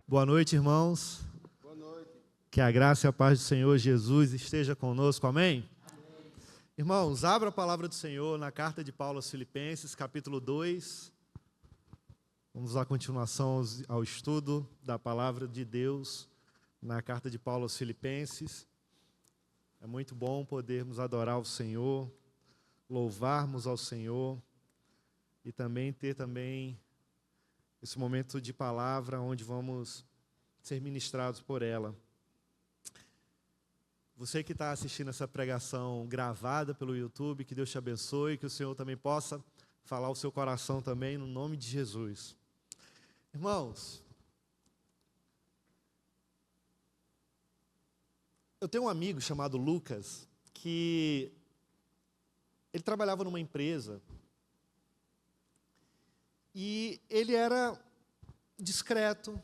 Boa noite, irmãos. Boa noite. Que a graça e a paz do Senhor Jesus esteja conosco, amém? Amém. Irmãos, abra a palavra do Senhor na carta de Paulo aos Filipenses, capítulo 2. Vamos dar continuação ao estudo da palavra de Deus na carta de Paulo aos Filipenses. É muito bom podermos adorar o Senhor, louvarmos ao Senhor e também ter esse momento de palavra onde vamos ser ministrados por ela. Você que está assistindo essa pregação gravada pelo YouTube, que Deus te abençoe, que o Senhor também possa falar o seu coração também, no nome de Jesus. Irmãos, eu tenho um amigo chamado Lucas, que ele trabalhava numa empresa e ele era discreto,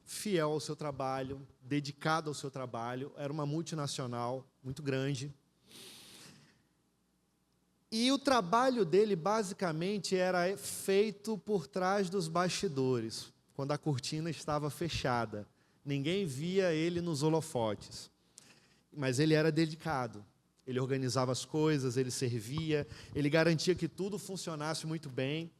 fiel ao seu trabalho, dedicado ao seu trabalho, era uma multinacional muito grande. E o trabalho dele, basicamente, era feito por trás dos bastidores, quando a cortina estava fechada. Ninguém via ele nos holofotes. Mas ele era dedicado. Ele organizava as coisas, ele servia, ele garantia que tudo funcionasse muito bem.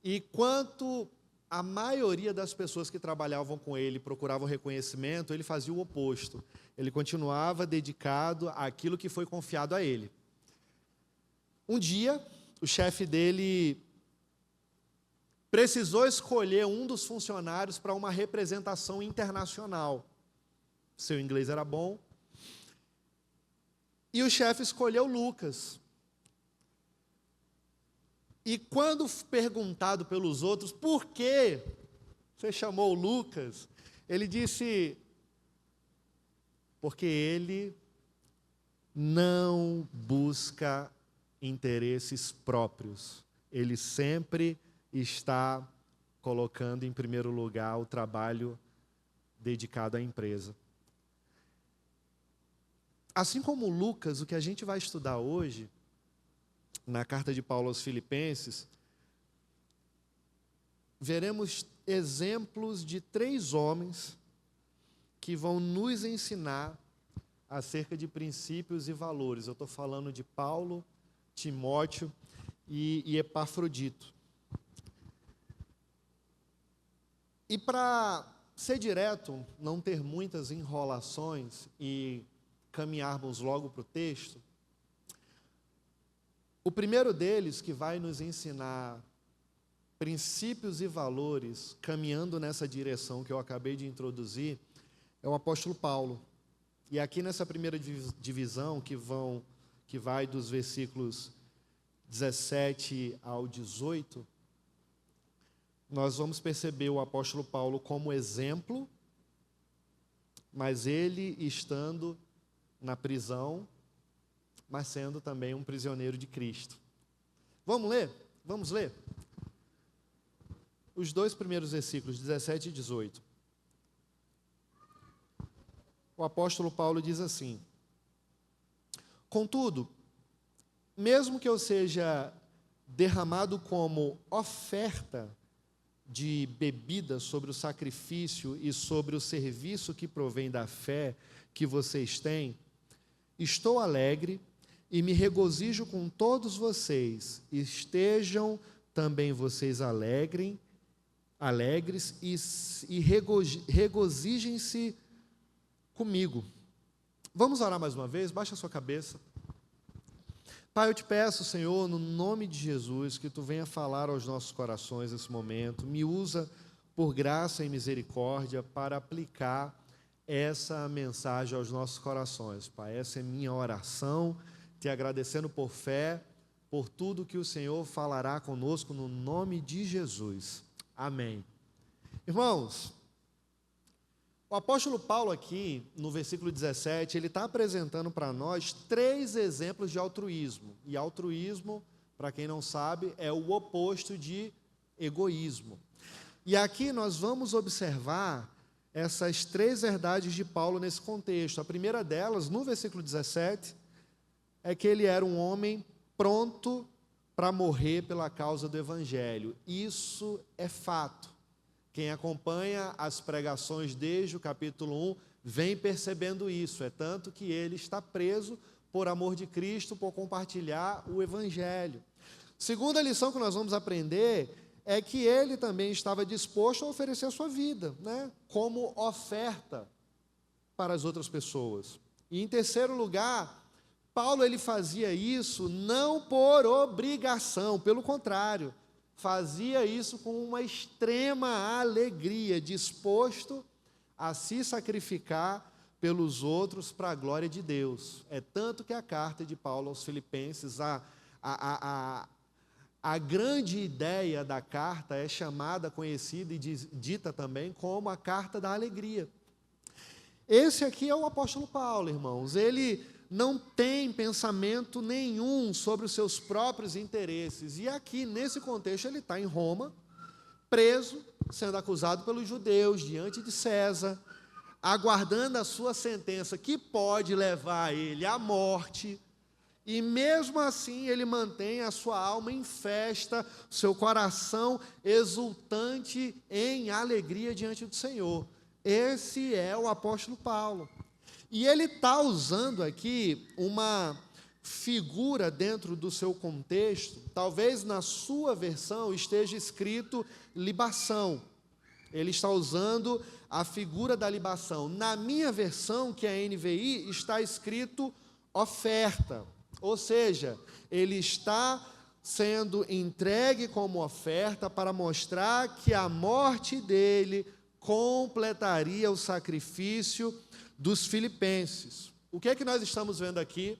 E quanto a maioria das pessoas que trabalhavam com ele procuravam reconhecimento, ele fazia o oposto. Ele continuava dedicado àquilo que foi confiado a ele. Um dia, o chefe dele precisou escolher um dos funcionários para uma representação internacional. Seu inglês era bom. E o chefe escolheu Lucas. E quando perguntado pelos outros, por que você chamou o Lucas? Ele disse, porque ele não busca interesses próprios. Ele sempre está colocando em primeiro lugar o trabalho dedicado à empresa. Assim como Lucas, o que a gente vai estudar hoje, na carta de Paulo aos Filipenses, veremos exemplos de 3 homens que vão nos ensinar acerca de princípios e valores. Eu estou falando de Paulo, Timóteo e Epafrodito. E para ser direto, não ter muitas enrolações e caminharmos logo para o texto, o primeiro deles, que vai nos ensinar princípios e valores, caminhando nessa direção que eu acabei de introduzir, é o apóstolo Paulo. E aqui nessa primeira divisão, que vai dos versículos 17 ao 18, nós vamos perceber o apóstolo Paulo como exemplo, mas ele estando na prisão, mas sendo também um prisioneiro de Cristo. Vamos ler? Vamos ler? Os 2 primeiros versículos, 17 e 18. O apóstolo Paulo diz assim: contudo, mesmo que eu seja derramado como oferta de bebida sobre o sacrifício e sobre o serviço que provém da fé que vocês têm, estou alegre e me regozijo com todos vocês. Estejam também vocês alegres e regozijem-se comigo. Vamos orar mais uma vez? Baixa a sua cabeça. Pai, eu te peço, Senhor, no nome de Jesus, que Tu venha falar aos nossos corações nesse momento. Me usa por graça e misericórdia para aplicar essa mensagem aos nossos corações, Pai. Essa é minha oração, te agradecendo por fé, por tudo que o Senhor falará conosco no nome de Jesus. Amém. Irmãos, o apóstolo Paulo aqui, no versículo 17, ele está apresentando para nós 3 exemplos de altruísmo. E altruísmo, para quem não sabe, é o oposto de egoísmo. E aqui nós vamos observar essas 3 verdades de Paulo nesse contexto. A primeira delas, no versículo 17, é que ele era um homem pronto para morrer pela causa do Evangelho. Isso é fato. Quem acompanha as pregações desde o capítulo 1 vem percebendo isso. É tanto que ele está preso por amor de Cristo, por compartilhar o Evangelho. Segunda lição que nós vamos aprender é que ele também estava disposto a oferecer a sua vida, né, como oferta para as outras pessoas. E em terceiro lugar, Paulo ele fazia isso não por obrigação, pelo contrário, fazia isso com uma extrema alegria, disposto a se sacrificar pelos outros para a glória de Deus. É tanto que a carta de Paulo aos Filipenses, a grande ideia da carta é chamada, conhecida e dita também como a carta da alegria. Esse aqui é o apóstolo Paulo, irmãos. Ele não tem pensamento nenhum sobre os seus próprios interesses. E aqui, nesse contexto, ele está em Roma, preso, sendo acusado pelos judeus, diante de César, aguardando a sua sentença, que pode levar ele à morte. E mesmo assim, ele mantém a sua alma em festa, seu coração exultante em alegria diante do Senhor. Esse é o apóstolo Paulo. E ele está usando aqui uma figura dentro do seu contexto, talvez na sua versão esteja escrito libação. Ele está usando a figura da libação. Na minha versão, que é a NVI, está escrito oferta. Ou seja, ele está sendo entregue como oferta para mostrar que a morte dele completaria o sacrifício dos filipenses. O que é que nós estamos vendo aqui?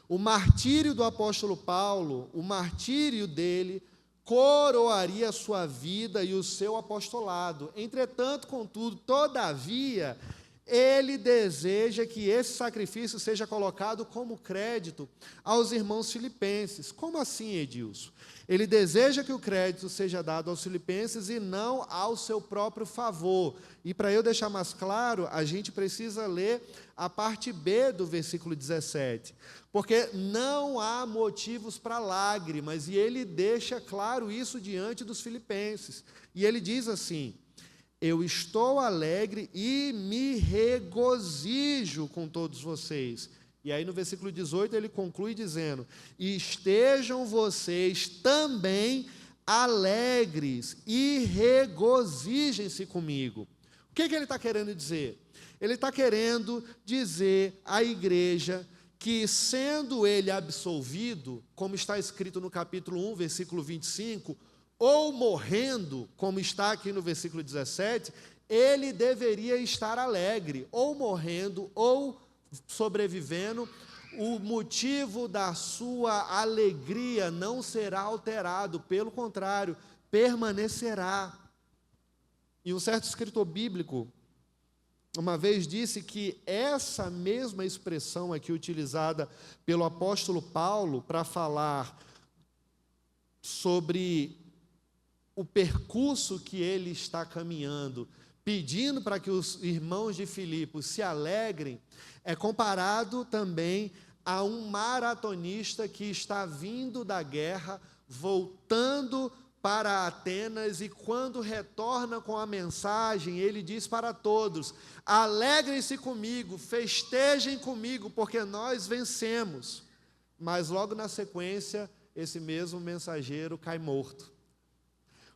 O martírio do apóstolo Paulo, o martírio dele, coroaria a sua vida e o seu apostolado. Entretanto, contudo, todavia, ele deseja que esse sacrifício seja colocado como crédito aos irmãos filipenses. Como assim, Edilson? Ele deseja que o crédito seja dado aos filipenses e não ao seu próprio favor. E para eu deixar mais claro, a gente precisa ler a parte B do versículo 17. Porque não há motivos para lágrimas, e ele deixa claro isso diante dos filipenses. E ele diz assim: eu estou alegre e me regozijo com todos vocês. E aí no versículo 18 ele conclui dizendo: e estejam vocês também alegres e regozijem-se comigo. O que ele está querendo dizer? Ele está querendo dizer à igreja que, sendo ele absolvido, como está escrito no capítulo 1, versículo 25, ou morrendo, como está aqui no versículo 17, ele deveria estar alegre, ou morrendo, ou sobrevivendo. O motivo da sua alegria não será alterado, pelo contrário, permanecerá. E um certo escritor bíblico uma vez disse que essa mesma expressão aqui utilizada pelo apóstolo Paulo para falar sobre o percurso que ele está caminhando, pedindo para que os irmãos de Filipos se alegrem, é comparado também a um maratonista que está vindo da guerra, voltando para Atenas, e quando retorna com a mensagem, ele diz para todos: alegrem-se comigo, festejem comigo, porque nós vencemos. Mas logo na sequência, esse mesmo mensageiro cai morto.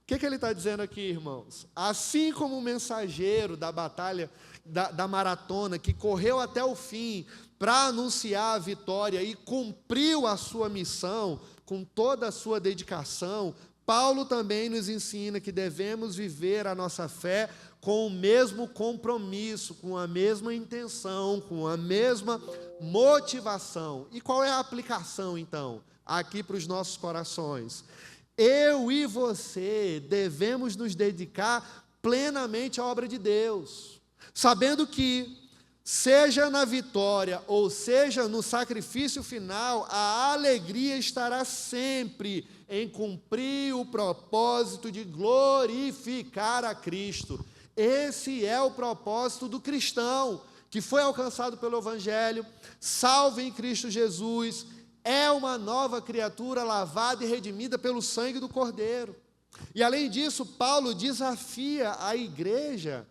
O que ele está dizendo aqui, irmãos? Assim como o mensageiro da batalha, da maratona, que correu até o fim para anunciar a vitória e cumpriu a sua missão com toda a sua dedicação, Paulo também nos ensina que devemos viver a nossa fé com o mesmo compromisso, com a mesma intenção, com a mesma motivação. E qual é a aplicação, então, aqui para os nossos corações? Eu e você devemos nos dedicar plenamente à obra de Deus, sabendo que, seja na vitória ou seja no sacrifício final, a alegria estará sempre em cumprir o propósito de glorificar a Cristo. Esse é o propósito do cristão, que foi alcançado pelo Evangelho, salvo em Cristo Jesus, é uma nova criatura lavada e redimida pelo sangue do Cordeiro. E além disso, Paulo desafia a igreja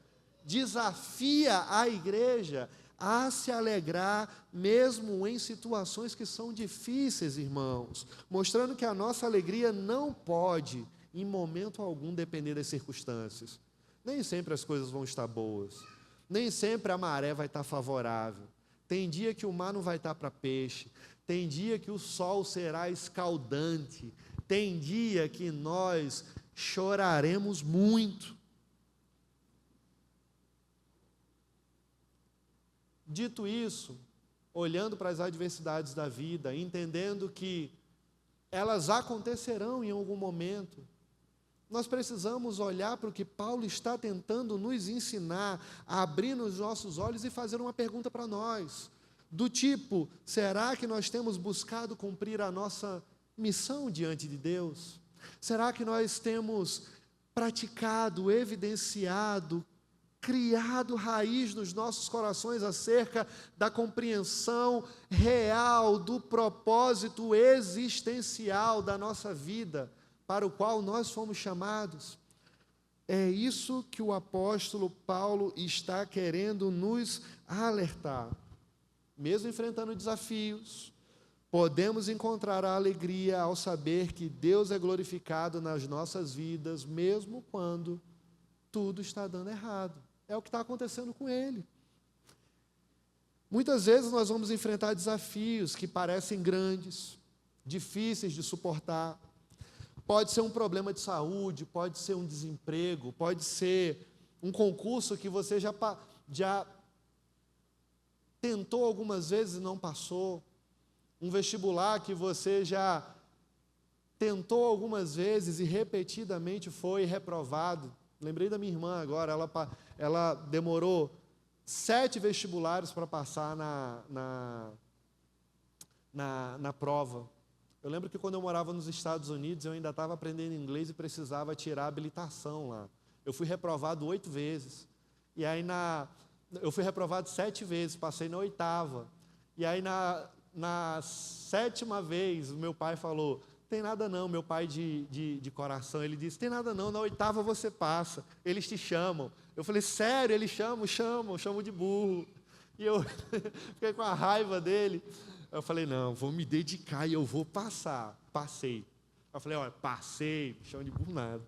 a se alegrar mesmo em situações que são difíceis, irmãos, mostrando que a nossa alegria não pode, em momento algum, depender das circunstâncias. Nem sempre as coisas vão estar boas, nem sempre a maré vai estar favorável. Tem dia que o mar não vai estar para peixe, tem dia que o sol será escaldante, tem dia que nós choraremos muito. Dito isso, olhando para as adversidades da vida, entendendo que elas acontecerão em algum momento, nós precisamos olhar para o que Paulo está tentando nos ensinar, abrir os nossos olhos e fazer uma pergunta para nós, do tipo: será que nós temos buscado cumprir a nossa missão diante de Deus? Será que nós temos praticado, evidenciado, criado raiz nos nossos corações acerca da compreensão real do propósito existencial da nossa vida, para o qual nós fomos chamados? É isso que o apóstolo Paulo está querendo nos alertar. Mesmo enfrentando desafios, podemos encontrar a alegria ao saber que Deus é glorificado nas nossas vidas, mesmo quando tudo está dando errado. É o que está acontecendo com ele. Muitas vezes nós vamos enfrentar desafios que parecem grandes, difíceis de suportar. Pode ser um problema de saúde, pode ser um desemprego, pode ser um concurso que você já tentou algumas vezes e não passou, um vestibular que você já tentou algumas vezes e repetidamente foi reprovado. Lembrei da minha irmã agora, ela demorou 7 vestibulares para passar na prova. Eu lembro que quando eu morava nos Estados Unidos, eu ainda estava aprendendo inglês e precisava tirar a habilitação lá. Eu fui reprovado 8 vezes. E aí eu fui reprovado 7 vezes, passei na 8ª. E aí na 7ª vez, o meu pai falou: tem nada não, meu pai de coração, ele disse: tem nada não, na 8ª você passa, eles te chamam. Eu falei: sério, eles chamam de burro. E eu fiquei com a raiva dele. Eu falei: não, vou me dedicar e eu vou passar. Passei. Eu falei: olha, passei, chama de burro nada.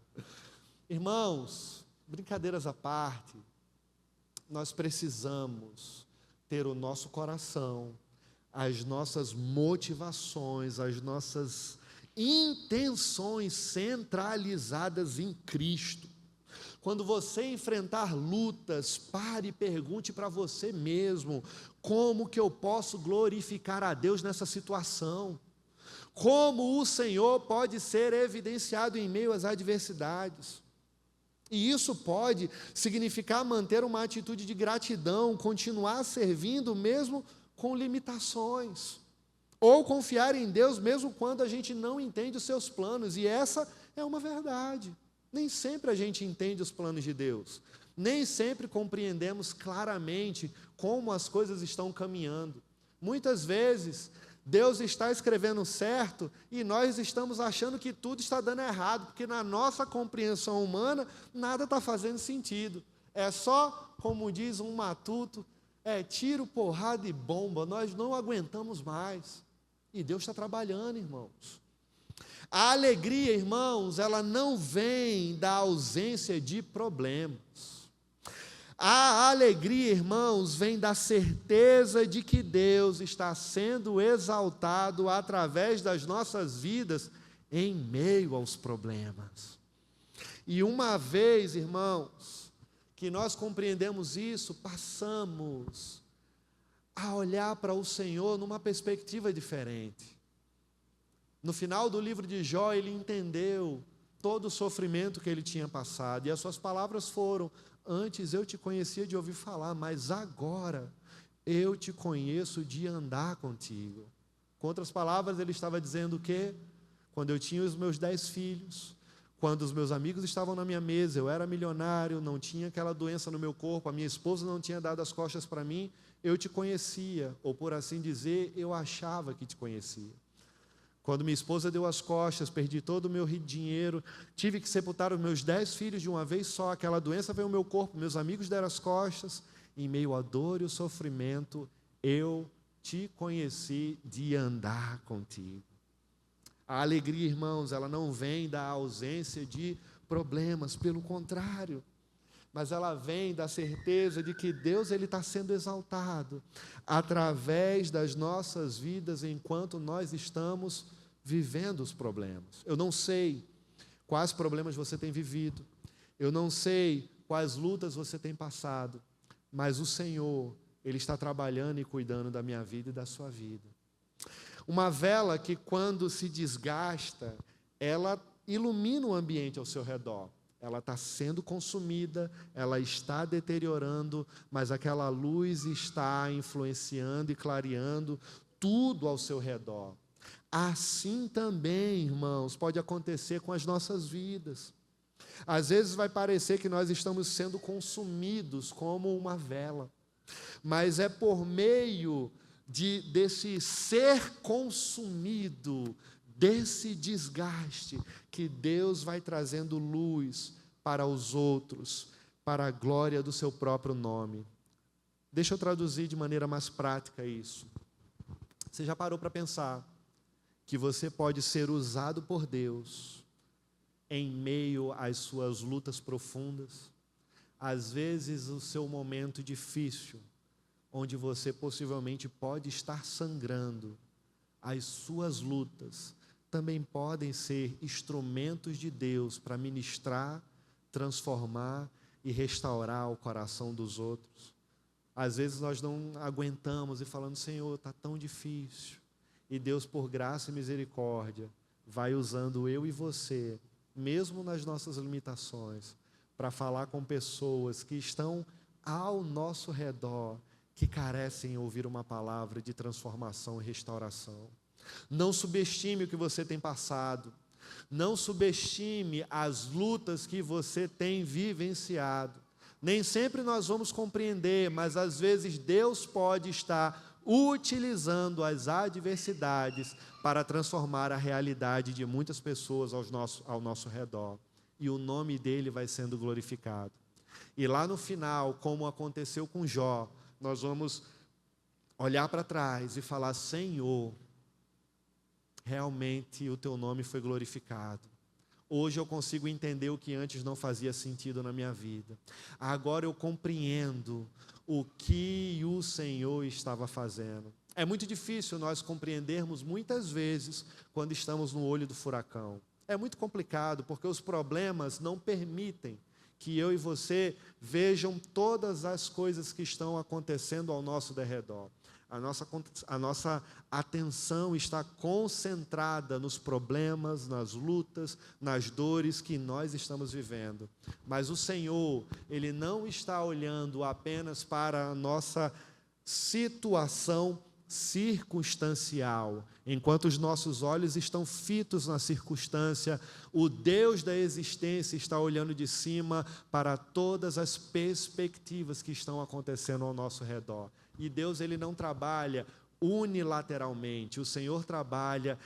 Irmãos, brincadeiras à parte, nós precisamos ter o nosso coração, as nossas motivações, as nossas intenções centralizadas em Cristo. Quando você enfrentar lutas, pare e pergunte para você mesmo: como que eu posso glorificar a Deus nessa situação? Como o Senhor pode ser evidenciado em meio às adversidades? E isso pode significar manter uma atitude de gratidão, continuar servindo mesmo com limitações, ou confiar em Deus mesmo quando a gente não entende os seus planos. E essa é uma verdade. Nem sempre a gente entende os planos de Deus, nem sempre compreendemos claramente como as coisas estão caminhando. Muitas vezes Deus está escrevendo certo e nós estamos achando que tudo está dando errado, porque na nossa compreensão humana nada está fazendo sentido. É só, como diz um matuto, tiro, porrada e bomba, nós não aguentamos mais. E Deus está trabalhando, irmãos. A alegria, irmãos, ela não vem da ausência de problemas. A alegria, irmãos, vem da certeza de que Deus está sendo exaltado através das nossas vidas em meio aos problemas. E uma vez, irmãos, que nós compreendemos isso, passamos a olhar para o Senhor numa perspectiva diferente. No final do livro de Jó, ele entendeu todo o sofrimento que ele tinha passado, e as suas palavras foram: antes eu te conhecia de ouvir falar, mas agora eu te conheço de andar contigo. Com outras palavras, ele estava dizendo que quando eu tinha os meus 10 filhos, quando os meus amigos estavam na minha mesa, eu era milionário, não tinha aquela doença no meu corpo, a minha esposa não tinha dado as costas para mim, eu te conhecia, ou por assim dizer, eu achava que te conhecia. Quando minha esposa deu as costas, perdi todo o meu dinheiro, tive que sepultar os meus 10 filhos de uma vez só, aquela doença veio ao meu corpo, meus amigos deram as costas, em meio à dor e ao sofrimento, eu te conheci de andar contigo. A alegria, irmãos, ela não vem da ausência de problemas, pelo contrário, mas ela vem da certeza de que Deus está sendo exaltado através das nossas vidas enquanto nós estamos vivendo os problemas. Eu não sei quais problemas você tem vivido, eu não sei quais lutas você tem passado, mas o Senhor, Ele está trabalhando e cuidando da minha vida e da sua vida. Uma vela que, quando se desgasta, ela ilumina o ambiente ao seu redor. Ela está sendo consumida, ela está deteriorando, mas aquela luz está influenciando e clareando tudo ao seu redor. Assim também, irmãos, pode acontecer com as nossas vidas. Às vezes vai parecer que nós estamos sendo consumidos como uma vela, mas é por meio desse ser consumido, desse desgaste, que Deus vai trazendo luz para os outros, para a glória do seu próprio nome. Deixa eu traduzir de maneira mais prática isso. Você já parou para pensar que você pode ser usado por Deus em meio às suas lutas profundas? Às vezes o seu momento difícil, onde você possivelmente pode estar sangrando, as suas lutas também podem ser instrumentos de Deus para ministrar, transformar e restaurar o coração dos outros. Às vezes nós não aguentamos e falando, Senhor, está tão difícil. E Deus, por graça e misericórdia, vai usando eu e você, mesmo nas nossas limitações, para falar com pessoas que estão ao nosso redor, que carecem ouvir uma palavra de transformação e restauração. Não subestime o que você tem passado. Não subestime as lutas que você tem vivenciado. Nem sempre nós vamos compreender, mas às vezes Deus pode estar utilizando as adversidades para transformar a realidade de muitas pessoas ao nosso redor. E o nome dele vai sendo glorificado. E lá no final, como aconteceu com Jó, nós vamos olhar para trás e falar, Senhor, realmente o teu nome foi glorificado. Hoje eu consigo entender o que antes não fazia sentido na minha vida. Agora eu compreendo o que o Senhor estava fazendo. É muito difícil nós compreendermos muitas vezes quando estamos no olho do furacão. É muito complicado porque os problemas não permitem que eu e você vejam todas as coisas que estão acontecendo ao nosso derredor. A nossa atenção está concentrada nos problemas, nas lutas, nas dores que nós estamos vivendo. Mas o Senhor, Ele não está olhando apenas para a nossa situação circunstancial. Enquanto os nossos olhos estão fitos na circunstância, o Deus da existência está olhando de cima para todas as perspectivas que estão acontecendo ao nosso redor. E Deus, Ele não trabalha unilateralmente, o Senhor trabalha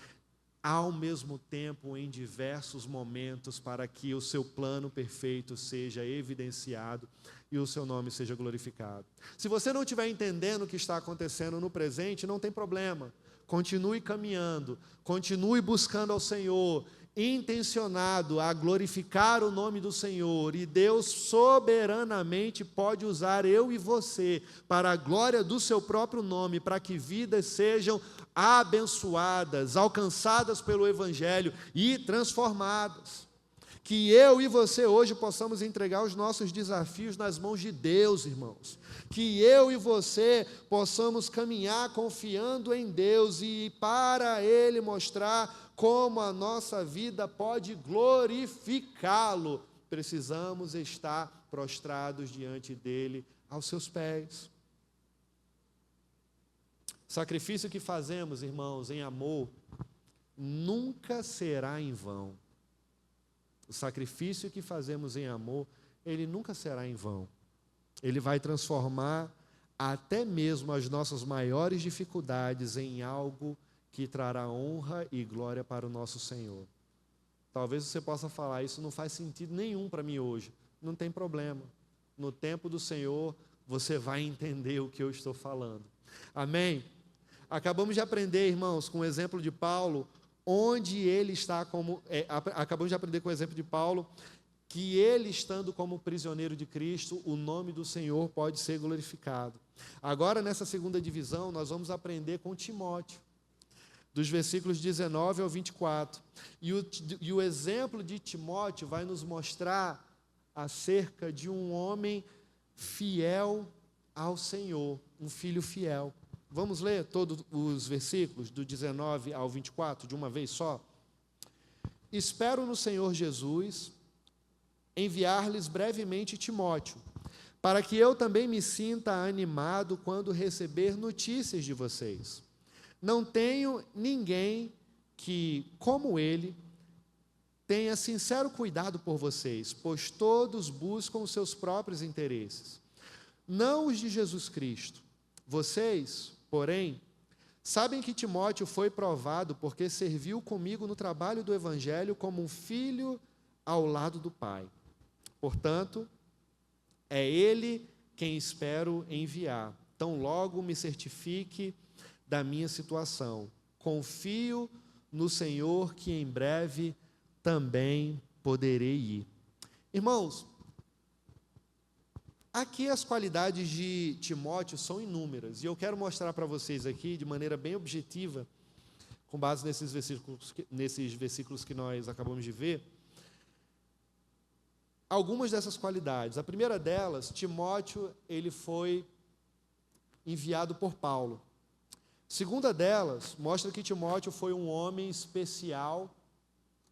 ao mesmo tempo em diversos momentos para que o seu plano perfeito seja evidenciado e o seu nome seja glorificado. Se você não estiver entendendo o que está acontecendo no presente, não tem problema. Continue caminhando, continue buscando ao Senhor, intencionado a glorificar o nome do Senhor, e Deus soberanamente pode usar eu e você para a glória do seu próprio nome, para que vidas sejam abençoadas, alcançadas pelo Evangelho e transformadas. Que eu e você hoje possamos entregar os nossos desafios nas mãos de Deus, irmãos. Que eu e você possamos caminhar confiando em Deus e para Ele mostrar como a nossa vida pode glorificá-lo. Precisamos estar prostrados diante dEle, aos seus pés. O sacrifício que fazemos, irmãos, em amor, nunca será em vão. O sacrifício que fazemos em amor, ele nunca será em vão. Ele vai transformar até mesmo as nossas maiores dificuldades em algo que trará honra e glória para o nosso Senhor. Talvez você possa falar, isso não faz sentido nenhum para mim hoje. Não tem problema. No tempo do Senhor, você vai entender o que eu estou falando. Amém? Acabamos de aprender, irmãos, com o exemplo de Paulo, onde ele está acabamos de aprender com o exemplo de Paulo, que ele estando como prisioneiro de Cristo, o nome do Senhor pode ser glorificado. Agora, nessa segunda divisão, nós vamos aprender com Timóteo, dos versículos 19 ao 24. E o exemplo de Timóteo vai nos mostrar acerca de um homem fiel ao Senhor, um filho fiel. Vamos ler todos os versículos, do 19 ao 24, de uma vez só? Espero no Senhor Jesus enviar-lhes brevemente Timóteo, para que eu também me sinta animado quando receber notícias de vocês. Não tenho ninguém que, como ele, tenha sincero cuidado por vocês, pois todos buscam os seus próprios interesses, não os de Jesus Cristo. Vocês, porém, sabem que Timóteo foi provado porque serviu comigo no trabalho do Evangelho como um filho ao lado do Pai. Portanto, é ele quem espero enviar. Tão logo me certifique da minha situação. Confio no Senhor que em breve também poderei ir. Irmãos, aqui as qualidades de Timóteo são inúmeras, e eu quero mostrar para vocês aqui, de maneira bem objetiva, com base nesses versículos que nós acabamos de ver, algumas dessas qualidades. A primeira delas, Timóteo, ele foi enviado por Paulo. A segunda delas, mostra que Timóteo foi um homem especial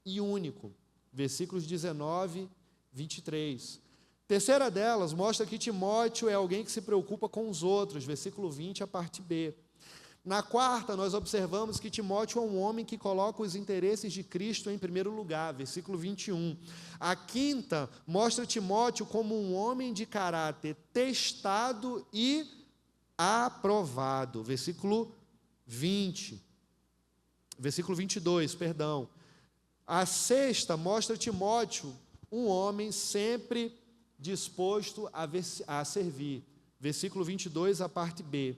e único. Versículos 19, 23. Terceira delas, mostra que Timóteo é alguém que se preocupa com os outros. Versículo 20, a parte B. Na quarta, nós observamos que Timóteo é um homem que coloca os interesses de Cristo em primeiro lugar, versículo 21. A quinta, mostra Timóteo como um homem de caráter testado e aprovado, versículo 22, perdão. A sexta, mostra Timóteo um homem sempre disposto a servir, versículo 22, a parte B.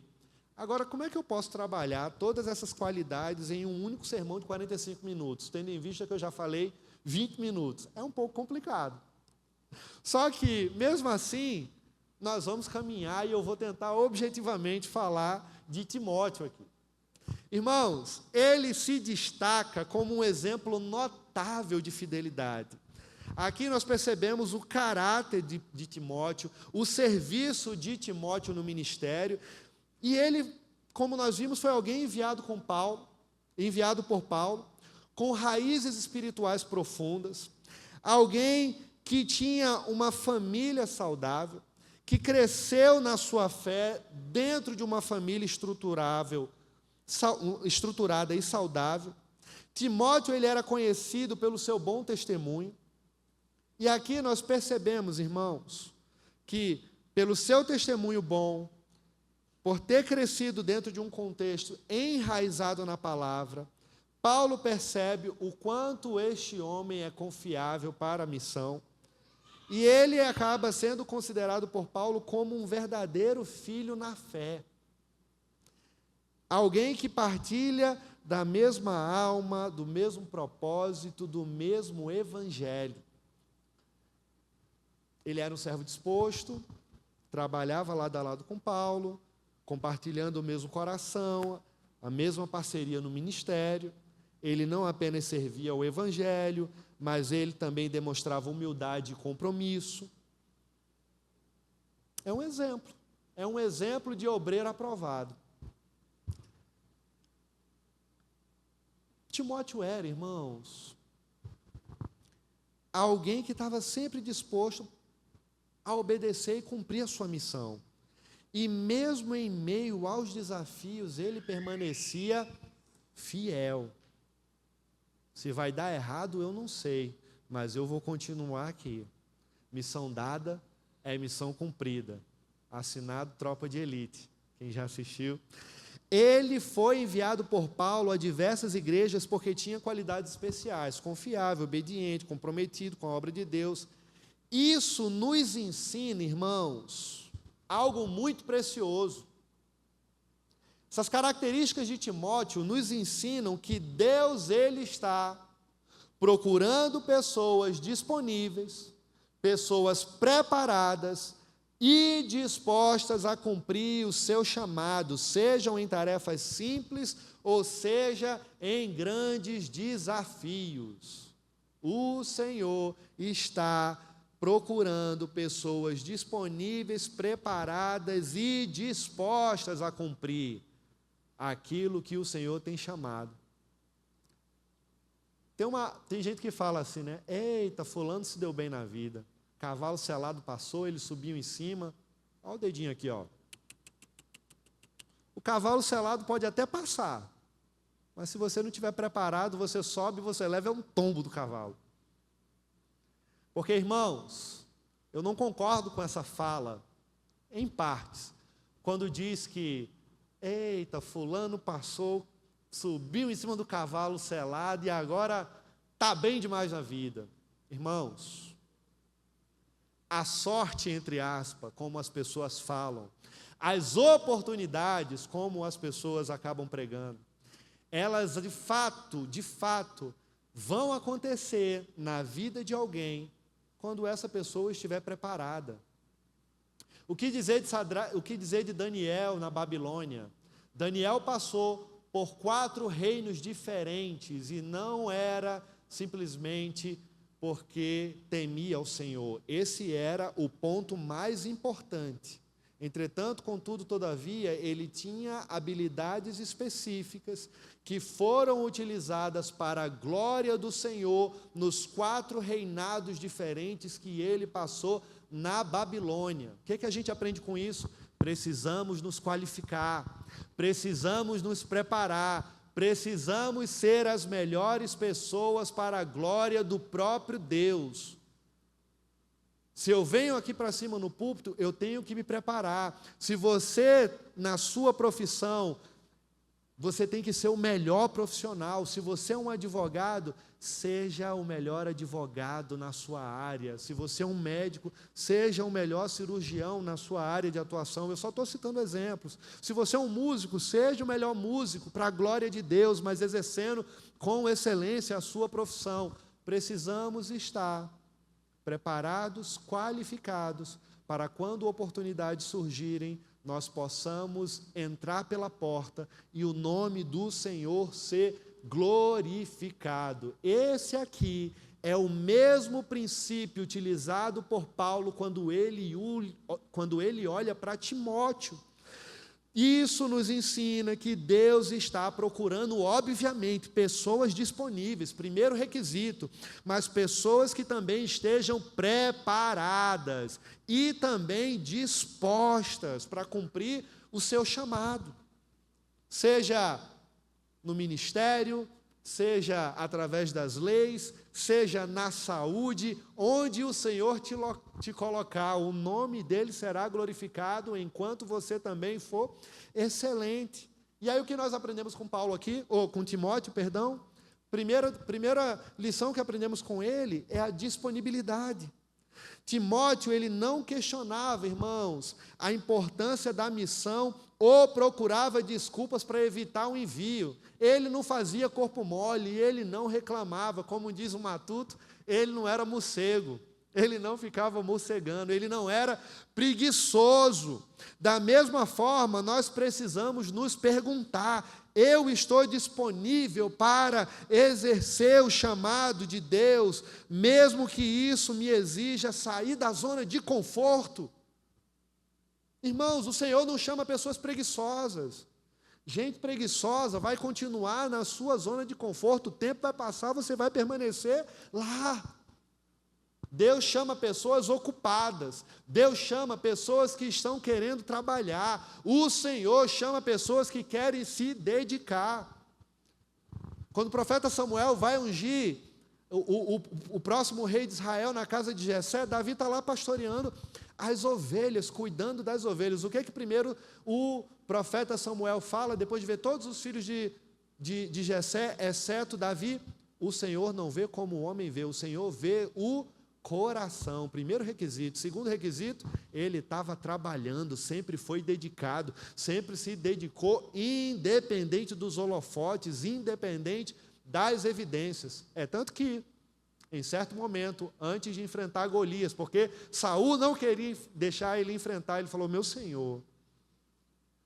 Agora, como é que eu posso trabalhar todas essas qualidades em um único sermão de 45 minutos, tendo em vista que eu já falei 20 minutos? É um pouco complicado. Só que, mesmo assim, nós vamos caminhar e eu vou tentar objetivamente falar de Timóteo aqui. Irmãos, ele se destaca como um exemplo notável de fidelidade. Aqui nós percebemos o caráter de Timóteo, o serviço de Timóteo no ministério. E ele, como nós vimos, foi alguém enviado por Paulo, com raízes espirituais profundas, alguém que tinha uma família saudável, que cresceu na sua fé dentro de uma família estruturada e saudável. Timóteo, ele era conhecido pelo seu bom testemunho. E aqui nós percebemos, irmãos, que pelo seu testemunho bom, por ter crescido dentro de um contexto enraizado na palavra, Paulo percebe o quanto este homem é confiável para a missão, e ele acaba sendo considerado por Paulo como um verdadeiro filho na fé. Alguém que partilha da mesma alma, do mesmo propósito, do mesmo evangelho. Ele era um servo disposto, trabalhava lado a lado com Paulo, compartilhando o mesmo coração, a mesma parceria no ministério. Ele não apenas servia ao Evangelho, mas ele também demonstrava humildade e compromisso. É um exemplo de obreiro aprovado. Timóteo era, irmãos, alguém que estava sempre disposto a obedecer e cumprir a sua missão. E mesmo em meio aos desafios, ele permanecia fiel. Se vai dar errado, eu não sei, mas eu vou continuar aqui. Missão dada é missão cumprida. Assinado Tropa de Elite. Quem já assistiu? Ele foi enviado por Paulo a diversas igrejas porque tinha qualidades especiais, confiável, obediente, comprometido com a obra de Deus. Isso nos ensina, irmãos, algo muito precioso. Essas características de Timóteo nos ensinam que Deus, Ele está procurando pessoas disponíveis, pessoas preparadas e dispostas a cumprir o seu chamado, sejam em tarefas simples ou seja em grandes desafios. O Senhor está procurando pessoas disponíveis, preparadas e dispostas a cumprir aquilo que o Senhor tem chamado. Tem gente que fala assim, né? Eita, fulano se deu bem na vida. Cavalo selado passou, ele subiu em cima. Olha o dedinho aqui, ó. O cavalo selado pode até passar, mas se você não estiver preparado, você sobe e você leva um tombo do cavalo. Porque, irmãos, eu não concordo com essa fala, em partes, quando diz que, eita, fulano passou, subiu em cima do cavalo selado e agora está bem demais na vida. Irmãos, a sorte, entre aspas, como as pessoas falam, as oportunidades, como as pessoas acabam pregando, elas de fato, vão acontecer na vida de alguém quando essa pessoa estiver preparada. O que dizer de Daniel na Babilônia? Daniel passou por 4 reinos diferentes e não era simplesmente porque temia ao Senhor. Esse era o ponto mais importante. Entretanto, contudo, todavia, ele tinha habilidades específicas que foram utilizadas para a glória do Senhor nos 4 reinados diferentes que ele passou na Babilônia. O que a gente aprende com isso? Precisamos nos qualificar, precisamos nos preparar, precisamos ser as melhores pessoas para a glória do próprio Deus. Se eu venho aqui para cima no púlpito, eu tenho que me preparar. Se você, na sua profissão, você tem que ser o melhor profissional. Se você é um advogado, seja o melhor advogado na sua área. Se você é um médico, seja o melhor cirurgião na sua área de atuação. Eu só estou citando exemplos. Se você é um músico, seja o melhor músico para a glória de Deus, mas exercendo com excelência a sua profissão. Precisamos estar preparados, qualificados, para quando oportunidades surgirem, nós possamos entrar pela porta e o nome do Senhor ser glorificado. Esse aqui é o mesmo princípio utilizado por Paulo quando ele olha para Timóteo. Isso nos ensina que Deus está procurando, obviamente, pessoas disponíveis, primeiro requisito, mas pessoas que também estejam preparadas e também dispostas para cumprir o seu chamado, seja no ministério, seja através das leis, seja na saúde, onde o Senhor te colocar, o nome dele será glorificado enquanto você também for excelente. E aí o que nós aprendemos com Paulo aqui, ou com Timóteo, perdão, primeira lição que aprendemos com ele é a disponibilidade. Timóteo, ele não questionava, irmãos, a importância da missão ou procurava desculpas para evitar o envio. Ele não fazia corpo mole, ele não reclamava, como diz o Matuto, ele não era morcego, ele não ficava morcegando, ele não era preguiçoso. Da mesma forma, nós precisamos nos perguntar: eu estou disponível para exercer o chamado de Deus, mesmo que isso me exija sair da zona de conforto? Irmãos, o Senhor não chama pessoas preguiçosas. Gente preguiçosa vai continuar na sua zona de conforto, o tempo vai passar, você vai permanecer lá. Deus chama pessoas ocupadas, Deus chama pessoas que estão querendo trabalhar, o Senhor chama pessoas que querem se dedicar. Quando o profeta Samuel vai ungir o próximo rei de Israel na casa de Jessé, Davi está lá pastoreando as ovelhas, cuidando das ovelhas. O que primeiro o profeta Samuel fala, depois de ver todos os filhos de Jessé, exceto Davi, o Senhor não vê como o homem vê, o Senhor vê o coração. Primeiro requisito. Segundo requisito, ele estava trabalhando, sempre foi dedicado, sempre se dedicou, independente dos holofotes, independente das evidências. É tanto que, em certo momento, antes de enfrentar Golias, porque Saul não queria deixar ele enfrentar, ele falou: meu senhor,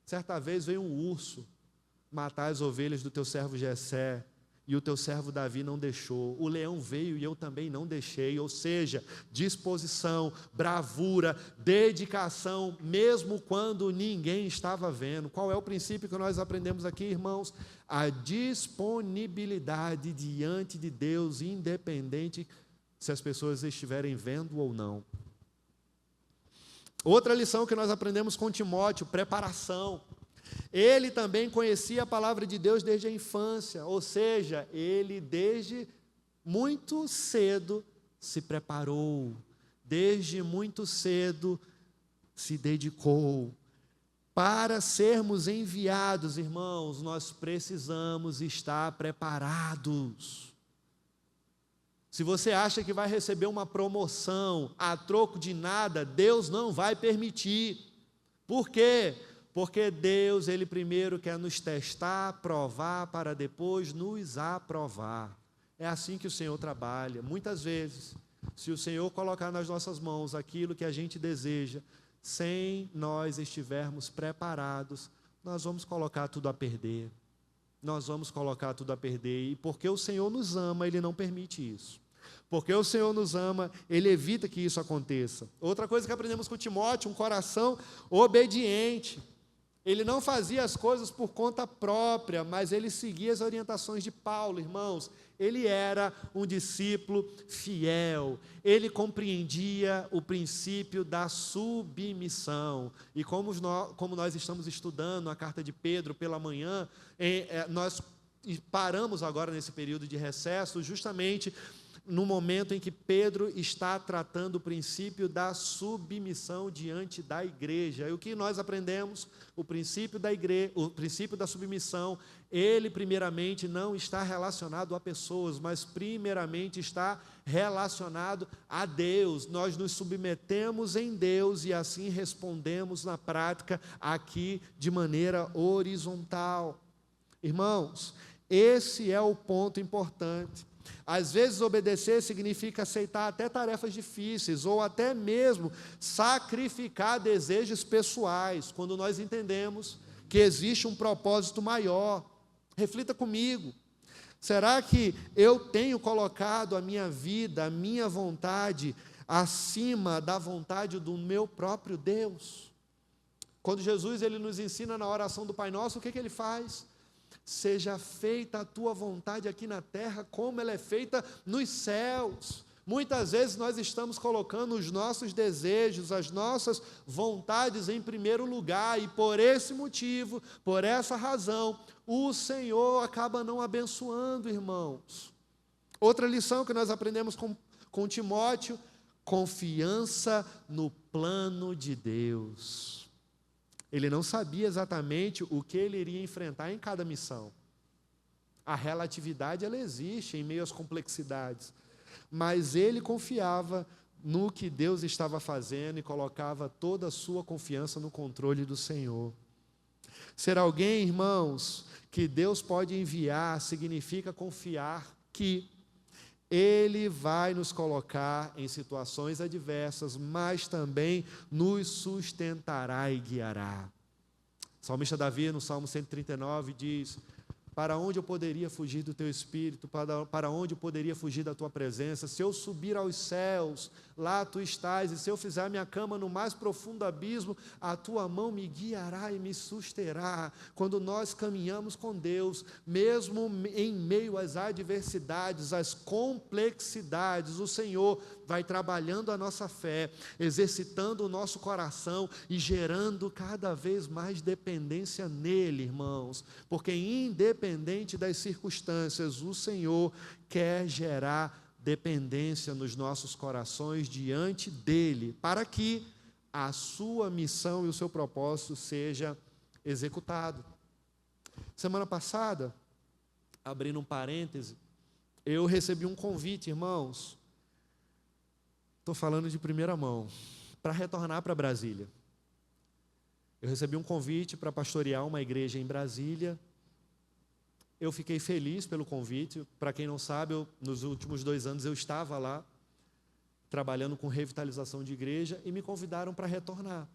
certa vez veio um urso matar as ovelhas do teu servo Jessé, e o teu servo Davi não deixou. O leão veio e eu também não deixei. Ou seja, disposição, bravura, dedicação, mesmo quando ninguém estava vendo. Qual é o princípio que nós aprendemos aqui, irmãos? A disponibilidade diante de Deus, independente se as pessoas estiverem vendo ou não. Outra lição que nós aprendemos com Timóteo: preparação. Ele também conhecia a palavra de Deus desde a infância, ou seja, ele desde muito cedo se preparou, desde muito cedo se dedicou. Para sermos enviados, irmãos, nós precisamos estar preparados. Se você acha que vai receber uma promoção a troco de nada, Deus não vai permitir. Por quê? Porque Deus, Ele primeiro quer nos testar, provar, para depois nos aprovar. É assim que o Senhor trabalha. Muitas vezes, se o Senhor colocar nas nossas mãos aquilo que a gente deseja, sem nós estivermos preparados, nós vamos colocar tudo a perder. Nós vamos colocar tudo a perder. E porque o Senhor nos ama, Ele não permite isso. Porque o Senhor nos ama, Ele evita que isso aconteça. Outra coisa que aprendemos com Timóteo: um coração obediente. Ele não fazia as coisas por conta própria, mas ele seguia as orientações de Paulo, irmãos. Ele era um discípulo fiel, ele compreendia o princípio da submissão. E como nós estamos estudando a carta de Pedro pela manhã, nós paramos agora nesse período de recesso, justamente no momento em que Pedro está tratando o princípio da submissão diante da igreja. E o que nós aprendemos? O princípio da submissão, ele primeiramente não está relacionado a pessoas, mas primeiramente está relacionado a Deus. Nós nos submetemos em Deus e assim respondemos na prática aqui de maneira horizontal. Irmãos, esse é o ponto importante. Às vezes obedecer significa aceitar até tarefas difíceis, ou até mesmo sacrificar desejos pessoais, quando nós entendemos que existe um propósito maior. Reflita comigo: será que eu tenho colocado a minha vida, a minha vontade, acima da vontade do meu próprio Deus? Quando Jesus ele nos ensina na oração do Pai Nosso, o que ele faz? Seja feita a tua vontade aqui na terra, como ela é feita nos céus. Muitas vezes nós estamos colocando os nossos desejos, as nossas vontades em primeiro lugar, e por esse motivo, por essa razão, o Senhor acaba não abençoando, irmãos. Outra lição que nós aprendemos com Timóteo: confiança no plano de Deus. Ele não sabia exatamente o que ele iria enfrentar em cada missão. A relatividade, ela existe em meio às complexidades. Mas ele confiava no que Deus estava fazendo e colocava toda a sua confiança no controle do Senhor. Ser alguém, irmãos, que Deus pode enviar, significa confiar que Ele vai nos colocar em situações adversas, mas também nos sustentará e guiará. O salmista Davi, no Salmo 139, diz: para onde eu poderia fugir do teu espírito? Para onde eu poderia fugir da tua presença? Se eu subir aos céus, lá tu estás, e se eu fizer minha cama no mais profundo abismo, a tua mão me guiará e me susterá. Quando nós caminhamos com Deus, mesmo em meio às adversidades, às complexidades, o Senhor vai trabalhando a nossa fé, exercitando o nosso coração e gerando cada vez mais dependência nele, irmãos, porque independente das circunstâncias, o Senhor quer gerar dependência nos nossos corações diante dele, para que a sua missão e o seu propósito seja executado. Semana passada, abrindo um parêntese, eu recebi um convite, irmãos, estou falando de primeira mão, para retornar para Brasília. Eu recebi um convite para pastorear uma igreja em Brasília. Eu fiquei feliz pelo convite. Para quem não sabe, nos últimos 2 anos eu estava lá, trabalhando com revitalização de igreja, e me convidaram para retornar,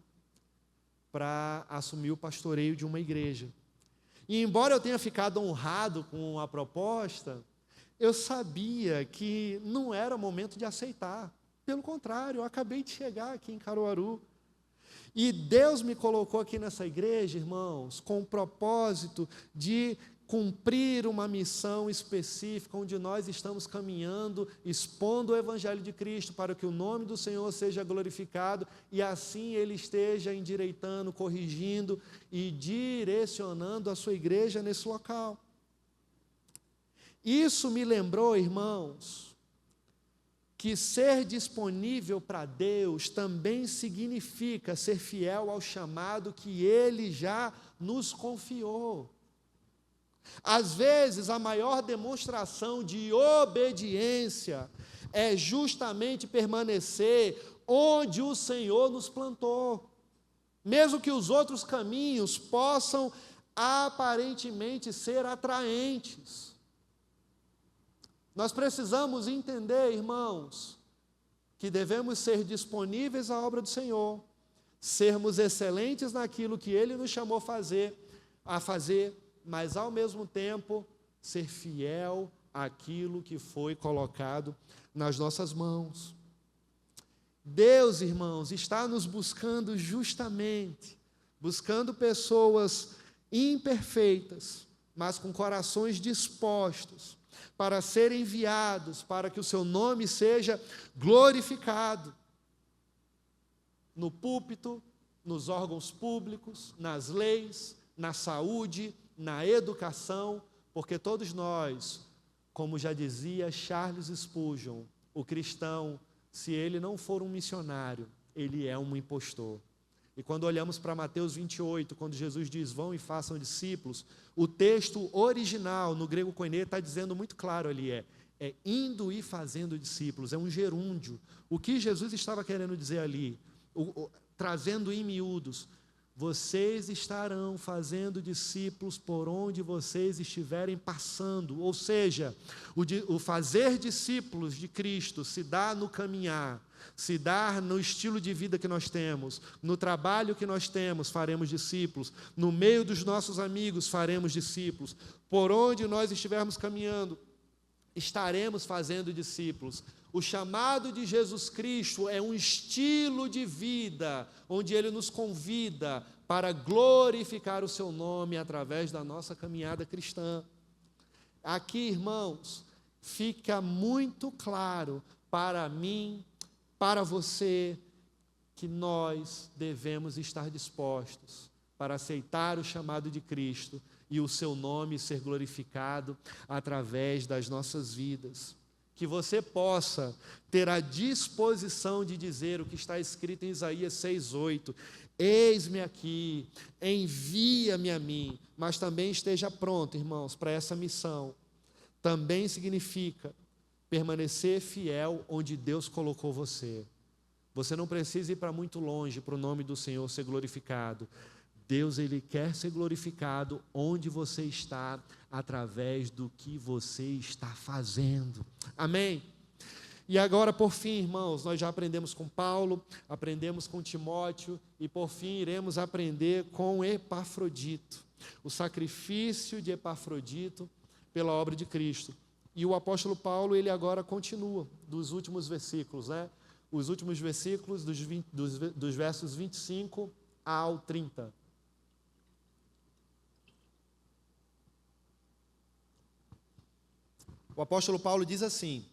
para assumir o pastoreio de uma igreja. E embora eu tenha ficado honrado com a proposta, eu sabia que não era momento de aceitar. Pelo contrário, eu acabei de chegar aqui em Caruaru. E Deus me colocou aqui nessa igreja, irmãos, com o propósito de cumprir uma missão específica, onde nós estamos caminhando, expondo o Evangelho de Cristo, para que o nome do Senhor seja glorificado, e assim Ele esteja endireitando, corrigindo e direcionando a sua igreja nesse local. Isso me lembrou, irmãos, que ser disponível para Deus também significa ser fiel ao chamado que Ele já nos confiou. Às vezes, a maior demonstração de obediência é justamente permanecer onde o Senhor nos plantou, mesmo que os outros caminhos possam aparentemente ser atraentes. Nós precisamos entender, irmãos, que devemos ser disponíveis à obra do Senhor, sermos excelentes naquilo que Ele nos chamou a fazer, mas ao mesmo tempo ser fiel àquilo que foi colocado nas nossas mãos. Deus, irmãos, está nos buscando justamente, buscando pessoas imperfeitas, mas com corações dispostos para serem enviados, para que o seu nome seja glorificado no púlpito, nos órgãos públicos, nas leis, na saúde, na educação, porque todos nós, como já dizia Charles Spurgeon, o cristão, se ele não for um missionário, ele é um impostor. E quando olhamos para Mateus 28, quando Jesus diz, vão e façam discípulos, o texto original, no grego koiné, está dizendo muito claro ali, é indo e fazendo discípulos, é um gerúndio. O que Jesus estava querendo dizer ali, trazendo em miúdos, vocês estarão fazendo discípulos por onde vocês estiverem passando, ou seja, o fazer discípulos de Cristo se dá no caminhar, se dá no estilo de vida que nós temos, no trabalho que nós temos, faremos discípulos, no meio dos nossos amigos, faremos discípulos, por onde nós estivermos caminhando, estaremos fazendo discípulos. O chamado de Jesus Cristo é um estilo de vida, onde Ele nos convida para glorificar o Seu nome através da nossa caminhada cristã. Aqui, irmãos, fica muito claro para mim, para você, que nós devemos estar dispostos para aceitar o chamado de Cristo e o Seu nome ser glorificado através das nossas vidas. Que você possa ter a disposição de dizer o que está escrito em Isaías 6:8, eis-me aqui, envia-me a mim, mas também esteja pronto, irmãos, para essa missão. Também significa permanecer fiel onde Deus colocou você. Você não precisa ir para muito longe para o nome do Senhor ser glorificado. Deus, Ele quer ser glorificado onde você está, através do que você está fazendo. Amém? E agora, por fim, irmãos, nós já aprendemos com Paulo, aprendemos com Timóteo, e por fim iremos aprender com Epafrodito, o sacrifício de Epafrodito pela obra de Cristo. E o apóstolo Paulo, ele agora continua, dos últimos versículos, né? Os últimos versículos dos versos 25 ao 30. O apóstolo Paulo diz assim,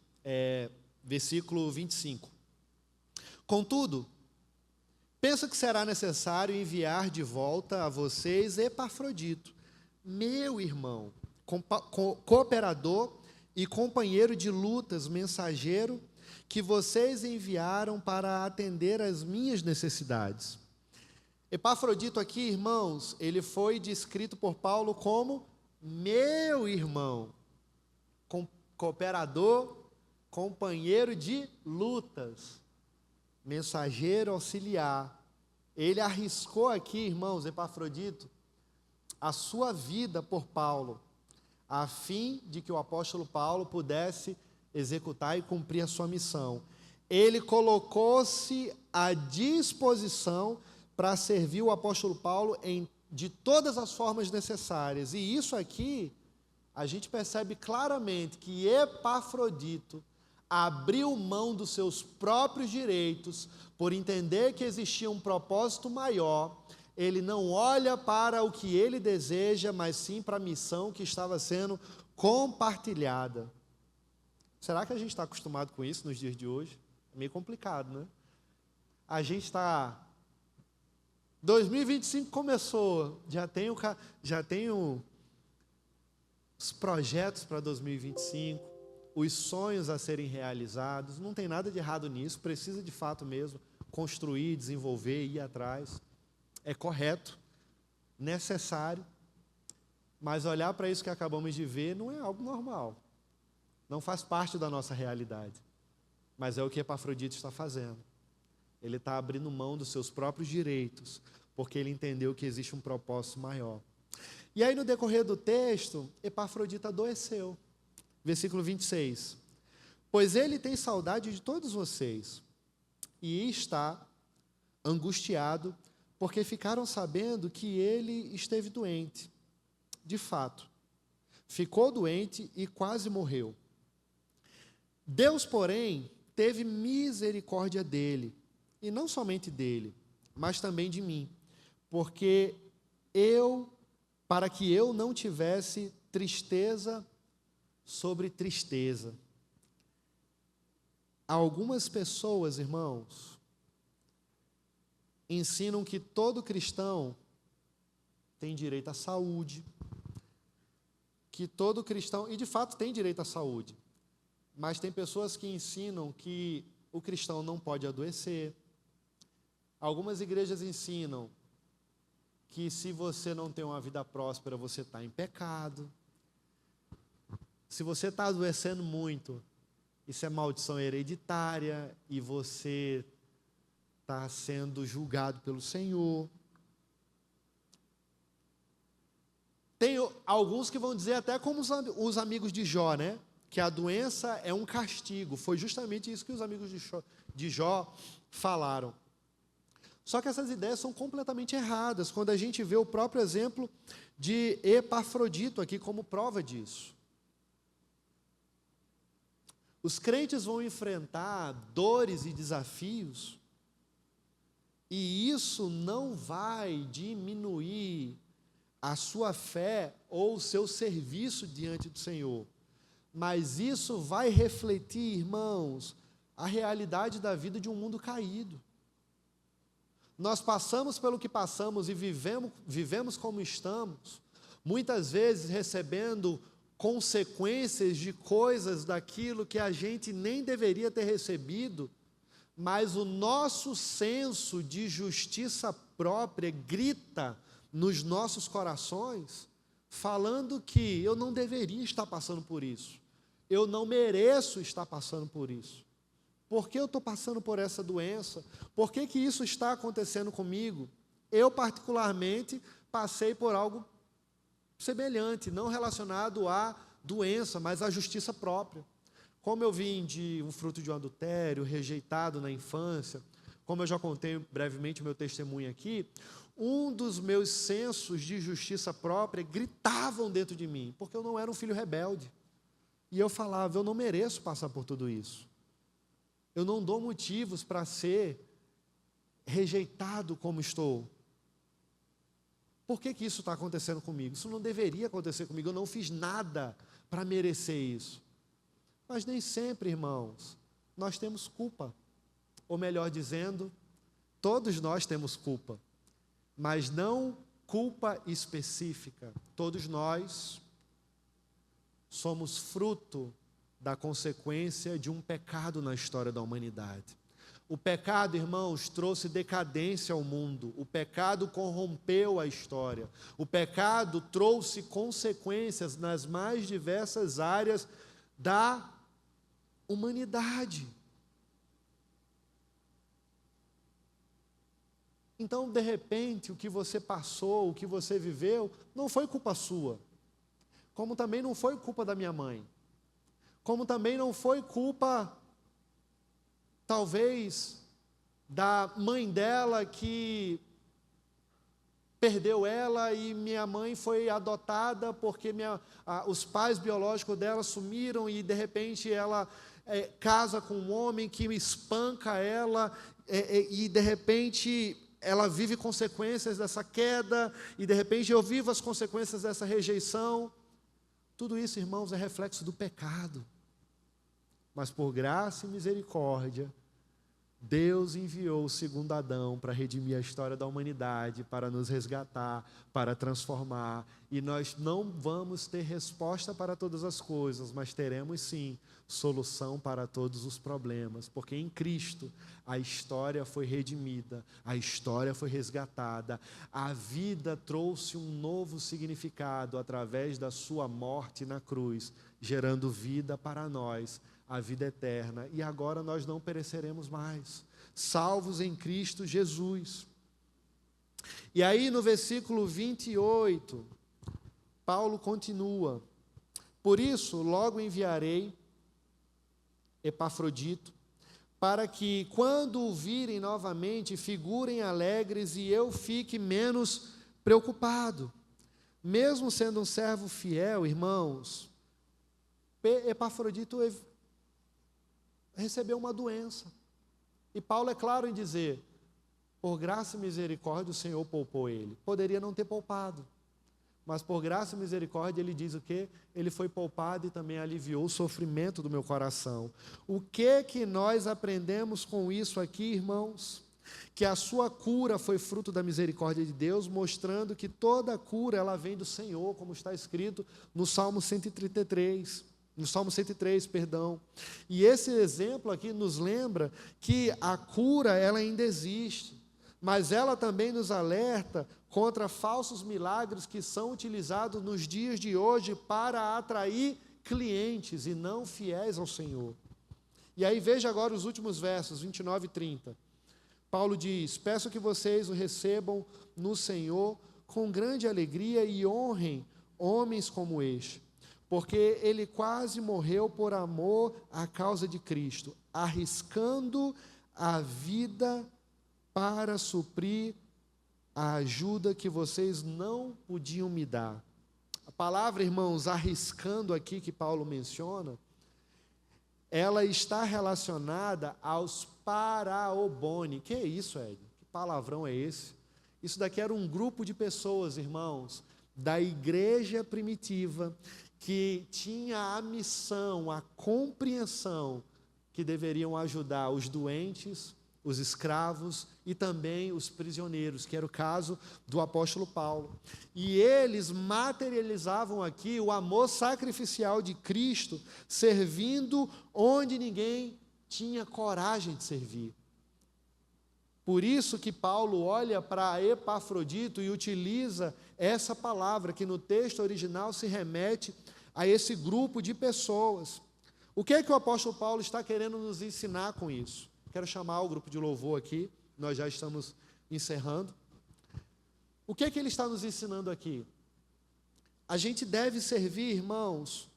versículo 25. Contudo, penso que será necessário enviar de volta a vocês Epafrodito, meu irmão, cooperador e companheiro de lutas, mensageiro, que vocês enviaram para atender às minhas necessidades. Epafrodito aqui, irmãos, ele foi descrito por Paulo como meu irmão, cooperador, companheiro de lutas, mensageiro auxiliar. Ele arriscou aqui, irmãos, Epafrodito, a sua vida por Paulo, a fim de que o apóstolo Paulo pudesse executar e cumprir a sua missão. Ele colocou-se à disposição para servir o apóstolo Paulo de todas as formas necessárias. E isso aqui, a gente percebe claramente que Epafrodito abriu mão dos seus próprios direitos por entender que existia um propósito maior. Ele não olha para o que ele deseja, mas sim para a missão que estava sendo compartilhada. Será que a gente está acostumado com isso nos dias de hoje? É meio complicado, né? A gente está... 2025 começou, já tenho os projetos para 2025, os sonhos a serem realizados. Não tem nada de errado nisso, precisa de fato mesmo construir, desenvolver, ir atrás. É correto, necessário, mas olhar para isso que acabamos de ver não é algo normal. Não faz parte da nossa realidade, mas é o que Epafrodito está fazendo. Ele está abrindo mão dos seus próprios direitos, porque ele entendeu que existe um propósito maior. E aí, no decorrer do texto, Epafrodito adoeceu. Versículo 26. Pois ele tem saudade de todos vocês, e está angustiado, porque ficaram sabendo que ele esteve doente. De fato, ficou doente e quase morreu. Deus, porém, teve misericórdia dele, e não somente dele, mas também de mim, para que eu não tivesse tristeza sobre tristeza. Algumas pessoas, irmãos, ensinam que todo cristão tem direito à saúde, que todo cristão, e de fato tem direito à saúde, mas tem pessoas que ensinam que o cristão não pode adoecer. Algumas igrejas ensinam que se você não tem uma vida próspera, você está em pecado. Se você está adoecendo muito, isso é maldição hereditária e você está sendo julgado pelo Senhor. Tem alguns que vão dizer até como os amigos de Jó, né? Que a doença é um castigo. Foi justamente isso que os amigos de Jó falaram. Só que essas ideias são completamente erradas, quando a gente vê o próprio exemplo de Epafrodito aqui como prova disso. Os crentes vão enfrentar dores e desafios, e isso não vai diminuir a sua fé ou o seu serviço diante do Senhor, mas isso vai refletir, irmãos, a realidade da vida de um mundo caído. Nós passamos pelo que passamos e vivemos como estamos, muitas vezes recebendo consequências de coisas daquilo que a gente nem deveria ter recebido, mas o nosso senso de justiça própria grita nos nossos corações, falando que eu não deveria estar passando por isso, eu não mereço estar passando por isso. Por que eu estou passando por essa doença? Por que isso está acontecendo comigo? Eu, particularmente, passei por algo semelhante, não relacionado à doença, mas à justiça própria. Como eu vim de um fruto de um adultério, rejeitado na infância, como eu já contei brevemente o meu testemunho aqui, um dos meus sensos de justiça própria gritavam dentro de mim, porque eu não era um filho rebelde. E eu falava, eu não mereço passar por tudo isso. Eu não dou motivos para ser rejeitado como estou. Por que isso está acontecendo comigo? Isso não deveria acontecer comigo, eu não fiz nada para merecer isso. Mas nem sempre, irmãos, nós temos culpa. Ou melhor dizendo, todos nós temos culpa, mas não culpa específica. Todos nós somos fruto da consequência de um pecado na história da humanidade. O pecado, irmãos, trouxe decadência ao mundo. O pecado corrompeu a história. O pecado trouxe consequências nas mais diversas áreas da humanidade. Então, de repente, o que você passou, o que você viveu, não foi culpa sua. Como também não foi culpa da minha mãe. Como também não foi culpa, talvez, da mãe dela que perdeu ela e minha mãe foi adotada porque os pais biológicos dela sumiram e de repente ela casa com um homem que espanca ela e de repente ela vive consequências dessa queda e de repente eu vivo as consequências dessa rejeição. Tudo isso, irmãos, é reflexo do pecado. Mas por graça e misericórdia, Deus enviou o segundo Adão para redimir a história da humanidade, para nos resgatar, para transformar. E nós não vamos ter resposta para todas as coisas, mas teremos sim solução para todos os problemas, porque em Cristo a história foi redimida, a história foi resgatada, a vida trouxe um novo significado através da sua morte na cruz, gerando vida para nós, a vida eterna, e agora nós não pereceremos mais, salvos em Cristo Jesus. E aí no versículo 28, Paulo continua: por isso logo enviarei Epafrodito, para que quando o virem novamente, figurem alegres e eu fique menos preocupado. Mesmo sendo um servo fiel, irmãos, Epafrodito recebeu uma doença. E Paulo é claro em dizer, por graça e misericórdia o Senhor poupou ele. Poderia não ter poupado, mas por graça e misericórdia ele diz o quê? Ele foi poupado e também aliviou o sofrimento do meu coração. O que nós aprendemos com isso aqui, irmãos? Que a sua cura foi fruto da misericórdia de Deus, mostrando que toda cura ela vem do Senhor, como está escrito no Salmo 133. No Salmo 103, perdão. E esse exemplo aqui nos lembra que a cura, ela ainda existe, mas ela também nos alerta contra falsos milagres que são utilizados nos dias de hoje para atrair clientes e não fiéis ao Senhor. E aí veja agora os últimos versos, 29 e 30. Paulo diz: peço que vocês o recebam no Senhor com grande alegria e honrem homens como este, porque ele quase morreu por amor à causa de Cristo, arriscando a vida para suprir a ajuda que vocês não podiam me dar. A palavra, irmãos, arriscando aqui que Paulo menciona, ela está relacionada aos paraobone. Que é isso, Ed? Que palavrão é esse? Isso daqui era um grupo de pessoas, irmãos, da igreja primitiva, que tinha a missão, a compreensão que deveriam ajudar os doentes, os escravos e também os prisioneiros, que era o caso do apóstolo Paulo. E eles materializavam aqui o amor sacrificial de Cristo, servindo onde ninguém tinha coragem de servir. Por isso que Paulo olha para Epafrodito e utiliza essa palavra, que no texto original se remete a esse grupo de pessoas. O que é que o apóstolo Paulo está querendo nos ensinar com isso? Quero chamar o grupo de louvor aqui, nós já estamos encerrando. O que é que ele está nos ensinando aqui? A gente deve servir, irmãos,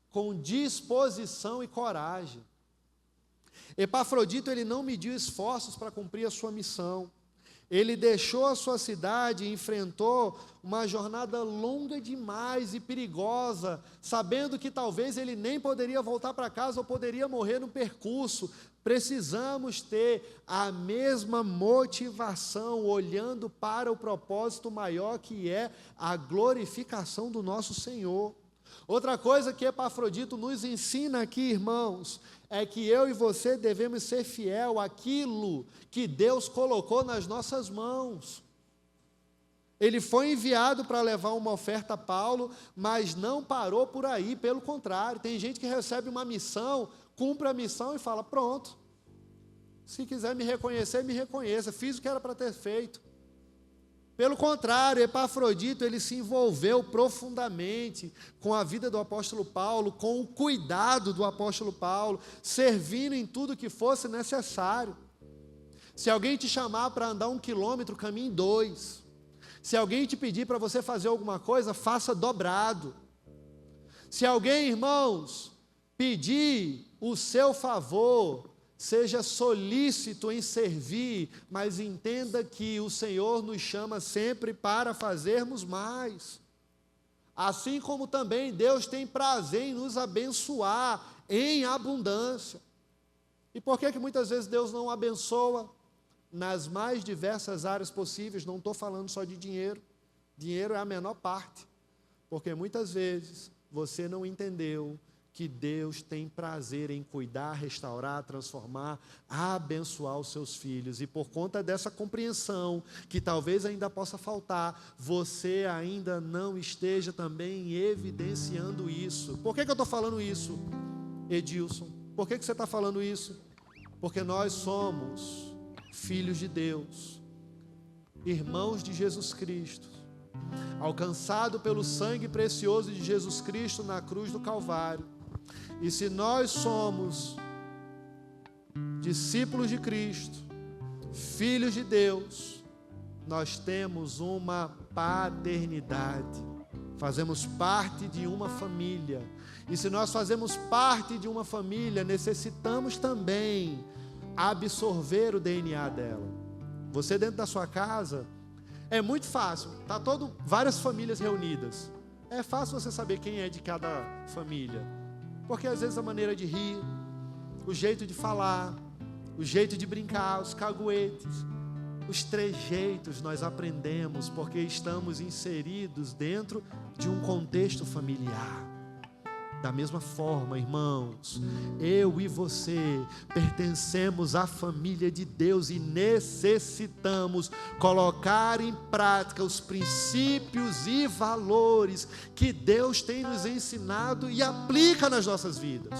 com disposição e coragem. Epafrodito, ele não mediu esforços para cumprir a sua missão. Ele deixou a sua cidade e enfrentou uma jornada longa demais e perigosa, sabendo que talvez ele nem poderia voltar para casa ou poderia morrer no percurso. Precisamos ter a mesma motivação, olhando para o propósito maior, que é a glorificação do nosso Senhor. Outra coisa que Epafrodito nos ensina aqui, irmãos, é que eu e você devemos ser fiel àquilo que Deus colocou nas nossas mãos. Ele foi enviado para levar uma oferta a Paulo, mas não parou por aí, pelo contrário, tem gente que recebe uma missão, cumpre a missão e fala, pronto, Se quiser me reconhecer, me reconheça. Fiz o que era para ter feito. Pelo contrário, Epafrodito, ele se envolveu profundamente com a vida do apóstolo Paulo, com o cuidado do apóstolo Paulo, servindo em tudo que fosse necessário. Se alguém te chamar para andar 1 quilômetro, caminhe 2. Se alguém te pedir para você fazer alguma coisa, faça dobrado. Se alguém, irmãos, pedir o seu favor, seja solícito em servir, mas entenda que o Senhor nos chama sempre para fazermos mais. Assim como também Deus tem prazer em nos abençoar em abundância. E por que muitas vezes Deus não abençoa? Nas mais diversas áreas possíveis, não estou falando só de dinheiro. Dinheiro é a menor parte. Porque muitas vezes você não entendeu que Deus tem prazer em cuidar, restaurar, transformar, abençoar os seus filhos. E por conta dessa compreensão, que talvez ainda possa faltar, você ainda não esteja também evidenciando isso. Por que eu estou falando isso, Edilson? Por que você está falando isso? Porque nós somos filhos de Deus, irmãos de Jesus Cristo, alcançado pelo sangue precioso de Jesus Cristo na cruz do Calvário. E se nós somos discípulos de Cristo, filhos de Deus, nós temos uma paternidade, fazemos parte de uma família. E se nós fazemos parte de uma família, necessitamos também absorver o DNA dela. Você dentro da sua casa, é muito fácil, várias famílias reunidas, é fácil você saber quem é de cada família, porque às vezes a maneira de rir, o jeito de falar, o jeito de brincar, os caguetes, os trejeitos nós aprendemos porque estamos inseridos dentro de um contexto familiar. Da mesma forma, irmãos, eu e você pertencemos à família de Deus e necessitamos colocar em prática os princípios e valores que Deus tem nos ensinado e aplica nas nossas vidas.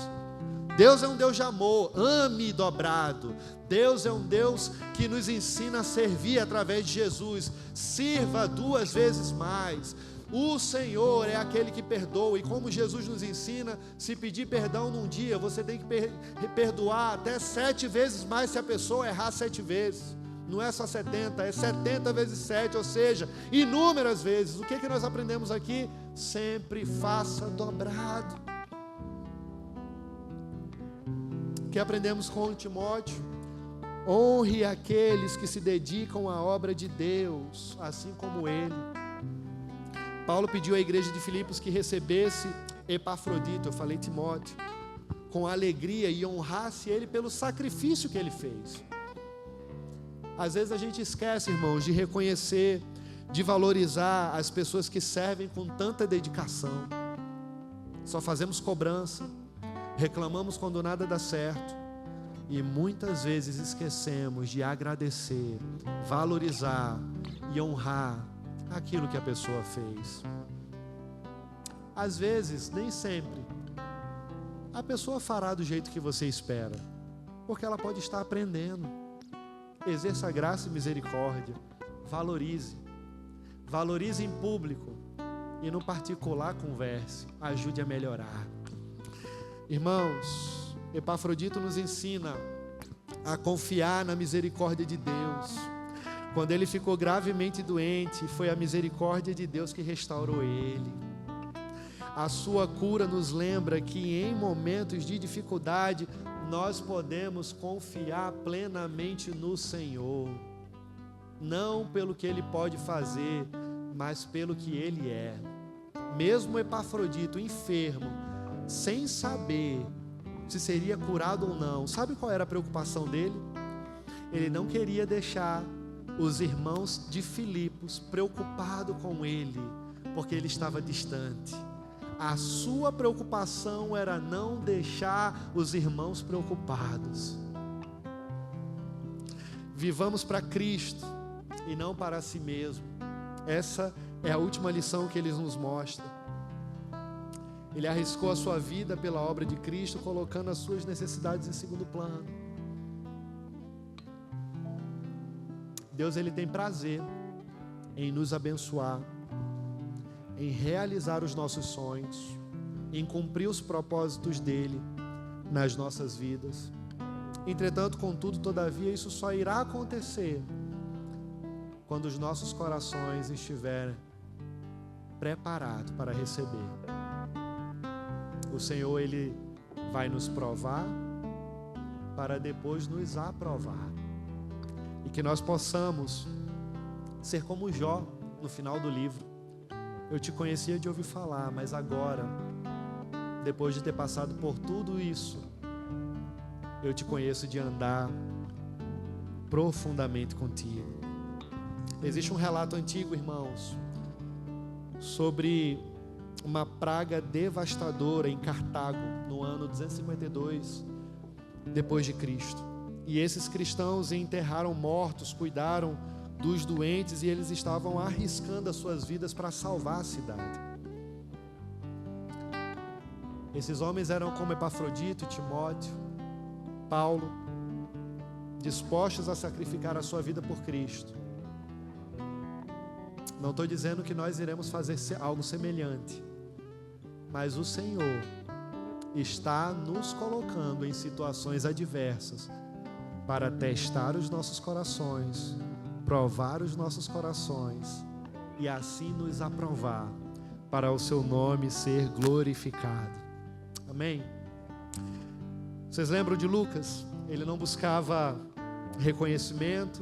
Deus é um Deus de amor, ame dobrado. Deus é um Deus que nos ensina a servir através de Jesus. Sirva 2 vezes mais. O Senhor é aquele que perdoa, e como Jesus nos ensina, se pedir perdão num dia, você tem que perdoar até 7 vezes mais se a pessoa errar 7 vezes. Não é só 70, é 70 vezes 7, ou seja, inúmeras vezes. O que nós aprendemos aqui? Sempre faça dobrado. O que aprendemos com Timóteo? Honre aqueles que se dedicam à obra de Deus, assim como ele. Paulo pediu à igreja de Filipos que recebesse Epafrodito, eu falei Timóteo, com alegria e honrasse ele pelo sacrifício que ele fez. Às vezes a gente esquece, irmãos, de reconhecer, de valorizar as pessoas que servem com tanta dedicação. Só fazemos cobrança, reclamamos quando nada dá certo e muitas vezes esquecemos de agradecer, valorizar e honrar aquilo que a pessoa fez. Às vezes, nem sempre, a pessoa fará do jeito que você espera, porque ela pode estar aprendendo. Exerça graça e misericórdia, valorize em público e no particular converse, ajude a melhorar. Irmãos, Epafrodito nos ensina a confiar na misericórdia de Deus. Quando ele ficou gravemente doente, foi a misericórdia de Deus que restaurou ele. A sua cura nos lembra que em momentos de dificuldade, nós podemos confiar plenamente no Senhor. Não pelo que Ele pode fazer, mas pelo que Ele é. Mesmo Epafrodito enfermo, sem saber se seria curado ou não, sabe qual era a preocupação dele? Ele não queria deixar os irmãos de Filipos preocupados com ele, porque ele estava distante. A sua preocupação era não deixar os irmãos preocupados. Vivamos para Cristo e não para si mesmo. Essa é a última lição que ele nos mostra. Ele arriscou a sua vida pela obra de Cristo, colocando as suas necessidades em segundo plano. Deus, Ele tem prazer em nos abençoar, em realizar os nossos sonhos, em cumprir os propósitos dEle nas nossas vidas. Entretanto, contudo, todavia, isso só irá acontecer quando os nossos corações estiverem preparados para receber. O Senhor, Ele vai nos provar para depois nos aprovar. E que nós possamos ser como Jó no final do livro. Eu te conhecia de ouvir falar, mas agora, depois de ter passado por tudo isso, eu te conheço de andar profundamente contigo. Existe um relato antigo, irmãos, sobre uma praga devastadora em Cartago, no ano 252 depois de Cristo. E esses cristãos enterraram mortos, cuidaram dos doentes, e eles estavam arriscando as suas vidas para salvar a cidade. Esses homens eram como Epafrodito, Timóteo, Paulo, dispostos a sacrificar a sua vida por Cristo. Não estou dizendo que nós iremos fazer algo semelhante, mas o Senhor está nos colocando em situações adversas para testar os nossos corações, provar os nossos corações e assim nos aprovar para o seu nome ser glorificado. Amém? Vocês lembram de Lucas? Ele não buscava reconhecimento,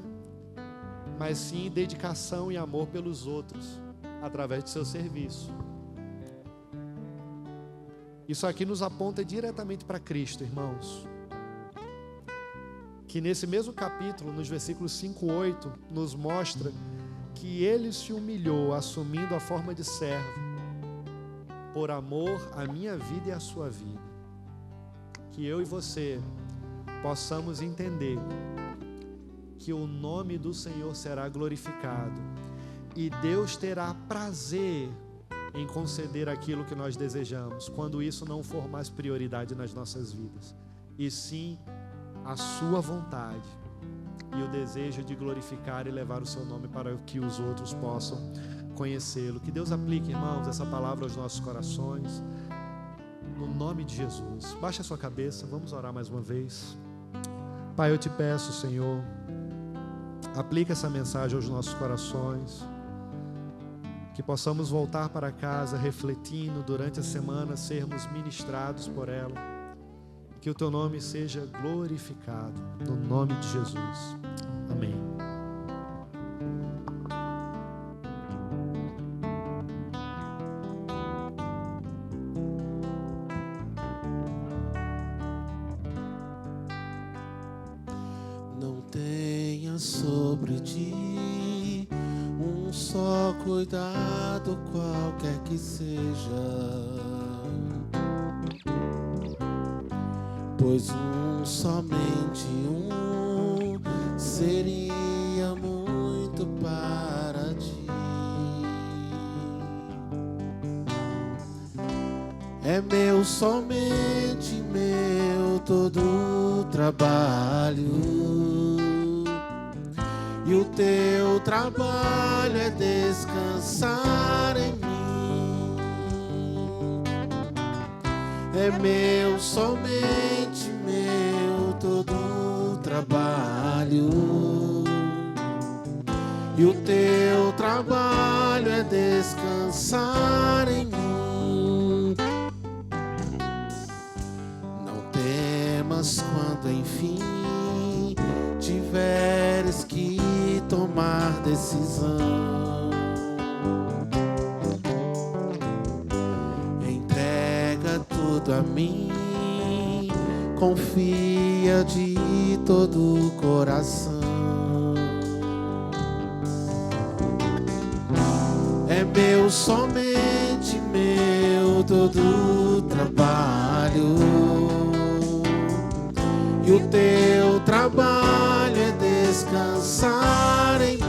mas sim dedicação e amor pelos outros, através do seu serviço. Isso aqui nos aponta diretamente para Cristo, irmãos. Que nesse mesmo capítulo, nos versículos 5 e 8, nos mostra que Ele se humilhou, assumindo a forma de servo, por amor à minha vida e à sua vida. Que eu e você possamos entender que o nome do Senhor será glorificado e Deus terá prazer em conceder aquilo que nós desejamos, quando isso não for mais prioridade nas nossas vidas, e sim a sua vontade e o desejo de glorificar e levar o seu nome para que os outros possam conhecê-lo. Que Deus aplique, irmãos, essa palavra aos nossos corações, no nome de Jesus. Baixe a sua cabeça, vamos orar mais uma vez. Pai, eu te peço, Senhor, aplica essa mensagem aos nossos corações, que possamos voltar para casa refletindo durante a semana, sermos ministrados por ela, que o teu nome seja glorificado, no nome de Jesus. Amém. Não tenha sobre ti um só cuidado, qualquer que seja, pois somente um seria muito para ti. É meu, somente meu, todo o trabalho, e o teu trabalho é descansar em mim. É meu, somente meu, todo o trabalho, e o teu trabalho é descansar em mim. Não temas quando enfim tiveres que tomar decisão. Entrega tudo a mim, confia de todo o coração. É meu, somente meu, todo o trabalho, e o teu trabalho é descansar em mim.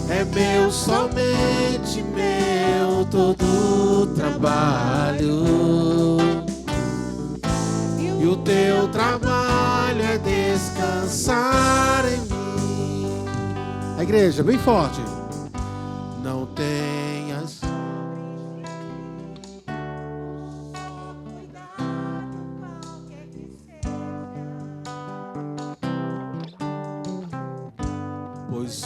É meu, somente meu, todo o trabalho, e o teu trabalho é descansar igreja, bem forte. Não tenhas. Pois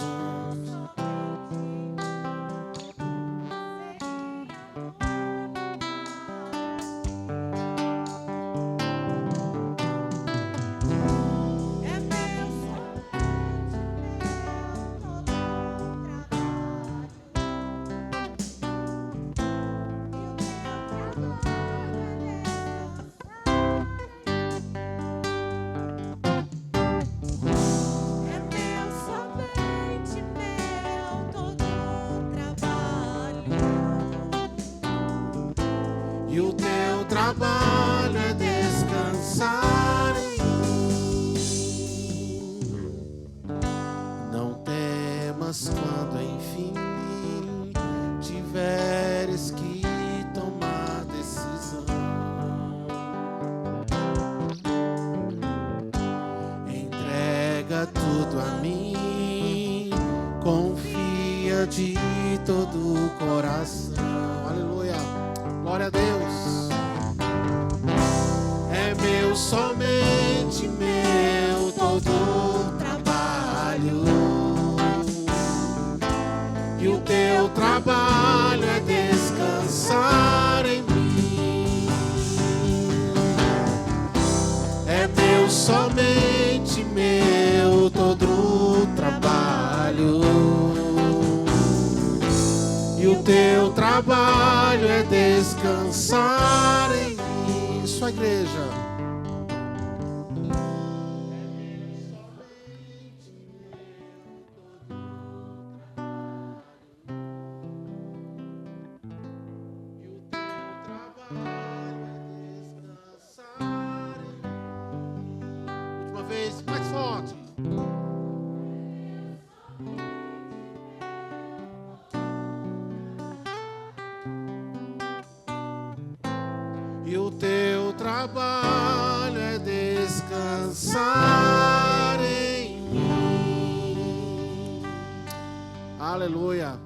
e o teu trabalho é descansar em mim. Não temas quando enfim tiveres que tomar decisão. Entrega tudo a mim, confia de todo o coração. Aleluia. Glória a Deus. É meu, somente meu, todo o trabalho. E o teu trabalho é descansar em mim. É meu, somente meu, todo o trabalho. E o teu trabalho é descansar em mim. Sua igreja. E o teu trabalho é descansar em mim. Última vez, mais forte. E o teu trabalho é descansar em mim. Aleluia.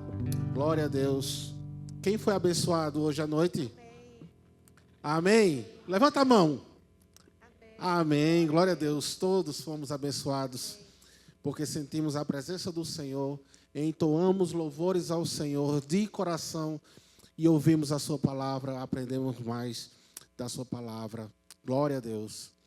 Glória a Deus. Quem foi abençoado hoje à noite? Amém. Levanta a mão. Amém. Glória a Deus. Todos fomos abençoados, porque sentimos a presença do Senhor, entoamos louvores ao Senhor de coração e ouvimos a sua palavra, aprendemos mais da sua palavra. Glória a Deus.